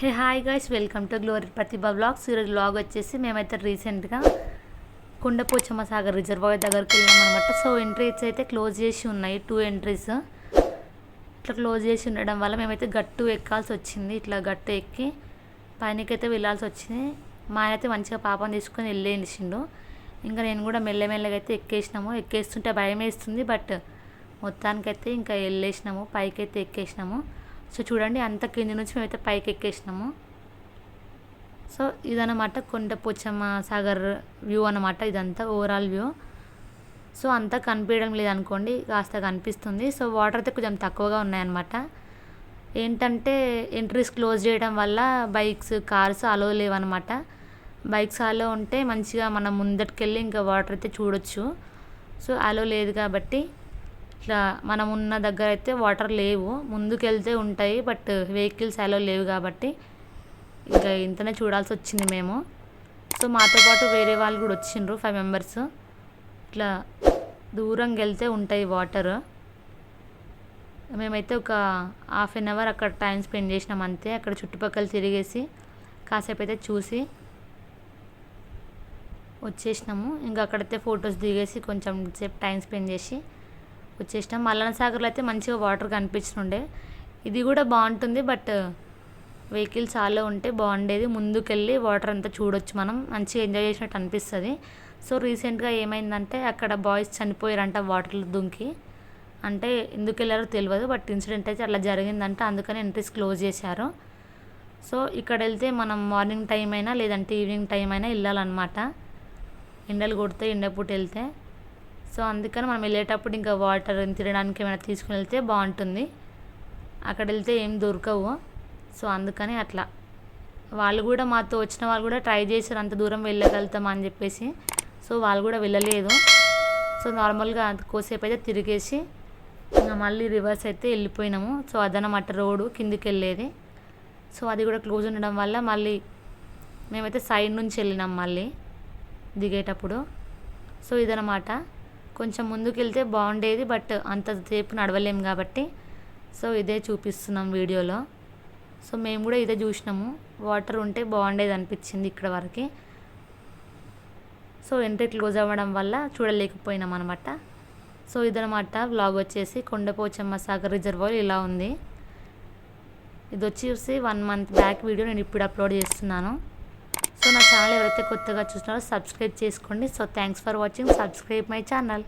Hey hi guys, welcome to glory Pratibha vlogs. ఈరోజు vlog వచ్చేసి మేమైతే రీసెంట్గా కొండపోచమ్మ సాగర్ రిజర్వాయర్ దగ్గరికి వెళ్ళాం అనమాట. సో ఎంట్రీస్ అయితే క్లోజ్ చేసి ఉన్నాయి, 2 ఎంట్రీస్ ఇట్లా క్లోజ్ చేసి ఉండడం వల్ల మేమైతే గట్టు ఎక్కాల్సి వచ్చింది. ఇట్లా గట్టు ఎక్కి పైనకైతే వెళ్ళాల్సి వచ్చింది. మా ఆయన అయితే మంచిగా పాపని తీసుకొని వెళ్ళేసిండు. ఇంకా నేను కూడా మెల్లమెల్లగా అయితే ఎక్కేస్తుంటే భయం వేస్తుంది, బట్ మొత్తానికైతే ఇంకా వెళ్ళేసినాము, పైకైతే ఎక్కేసినాము. సో చూడండి, అంత కింది నుంచి మేమైతే పైకి ఎక్కేసినాము. సో ఇదన్నమాట కొండపోచమ్మ సాగర్ వ్యూ అన్నమాట. ఇదంతా ఓవరాల్ వ్యూ. సో అంతా కనిపించడం లేదనుకోండి, కాస్త కనిపిస్తుంది. సో వాటర్ అయితే కొంచెం తక్కువగా ఉన్నాయన్నమాట. ఏంటంటే ఎంట్రీస్ క్లోజ్ చేయడం వల్ల బైక్స్, కార్స్ అలో లేవన్నమాట. బైక్స్ అలో ఉంటే మంచిగా మనం ముందటికెళ్ళి ఇంకా వాటర్ అయితే చూడొచ్చు. సో అలో లేదు కాబట్టి ఇట్లా మనం ఉన్న దగ్గర అయితే వాటర్ లేవు, ముందుకెళ్తే ఉంటాయి, బట్ వెహికల్స్ అలో లేవు కాబట్టి ఇంకా ఇంతనే చూడాల్సి వచ్చింది మేము. సో మాతో పాటు వేరే వాళ్ళు కూడా వచ్చిండ్రు, 5 మెంబర్స్. ఇట్లా దూరంగా వెళ్తే ఉంటాయి వాటర్. మేమైతే ఒక ½ అన్ అవర్ అక్కడ టైం స్పెండ్ చేసినాం అంతే. అక్కడ చుట్టుపక్కల తిరిగేసి కాసేపు అయితే చూసి వచ్చేసినాము. ఇంకా అక్కడైతే ఫొటోస్ దిగేసి కొంచెం సేపు టైం స్పెండ్ చేసి వచ్చేసినాం. మల్లన సాగర్లో అయితే మంచిగా వాటర్ కనిపించుండే. ఇది కూడా బాగుంటుంది, బట్ వెహికల్స్ చాలా ఉంటే బాగుండేది. ముందుకెళ్ళి వాటర్ అంతా చూడొచ్చు, మనం మంచిగా ఎంజాయ్ చేసినట్టు అనిపిస్తుంది. సో రీసెంట్గా ఏమైందంటే అక్కడ బాయ్స్ చనిపోయారంట వాటర్లో దుంకి. అంటే ఎందుకు వెళ్ళారో తెలియదు, బట్ ఇన్సిడెంట్ అయితే అట్లా జరిగిందంట. అందుకని ఎంట్రీస్ క్లోజ్ చేశారు. సో ఇక్కడ వెళ్తే మనం మార్నింగ్ టైం అయినా లేదంటే ఈవినింగ్ టైం అయినా వెళ్ళాలన్నమాట. ఎండలు కొడితే ఎండపూట వెళ్తే. సో అందుకని మనం వెళ్ళేటప్పుడు ఇంకా వాటర్ తినడానికి ఏమైనా తీసుకుని వెళ్తే బాగుంటుంది. అక్కడ వెళ్తే ఏం దొరకవు. సో అందుకని అట్లా వాళ్ళు కూడా, మాతో వచ్చిన వాళ్ళు కూడా ట్రై చేశారు అంత దూరం వెళ్ళగలుగుతామా అని చెప్పేసి. సో వాళ్ళు కూడా వెళ్ళలేదు. సో నార్మల్గా కోసేపు అయితే తిరిగేసి ఇంకా మళ్ళీ రివర్స్ అయితే వెళ్ళిపోయినాము. సో అదనమాట రోడ్డు కిందికి వెళ్ళేది. సో అది కూడా క్లోజ్ ఉండడం వల్ల మళ్ళీ మేమైతే సైడ్ నుంచి వెళ్ళినాం మళ్ళీ దిగేటప్పుడు. సో ఇదనమాట. కొంచెం ముందుకు వెళ్తే బాగుండేది, బట్ అంతసేపు నడవలేము కాబట్టి సో ఇదే చూపిస్తున్నాం వీడియోలో. సో మేము కూడా ఇదే చూసినాము, వాటర్ ఉంటే బాగుండేది అనిపించింది ఇక్కడ వరకు. సో ఎంట్రీ క్లోజ్ అవ్వడం వల్ల చూడలేకపోయినాం అనమాట. సో ఇదనమాట వ్లాగ్ వచ్చేసి కొండపోచమ్మ సాగర్ రిజర్వాయర్ ఇలా ఉంది. ఇది వచ్చేసి 1 మంత్ బ్యాక్ వీడియో, నేను ఇప్పుడు అప్లోడ్ చేస్తున్నాను. సో నా ఛానల్ ఎవరైతే కొత్తగా చూస్తున్నారో సబ్స్క్రైబ్ చేసుకోండి. So thanks for watching, subscribe my channel.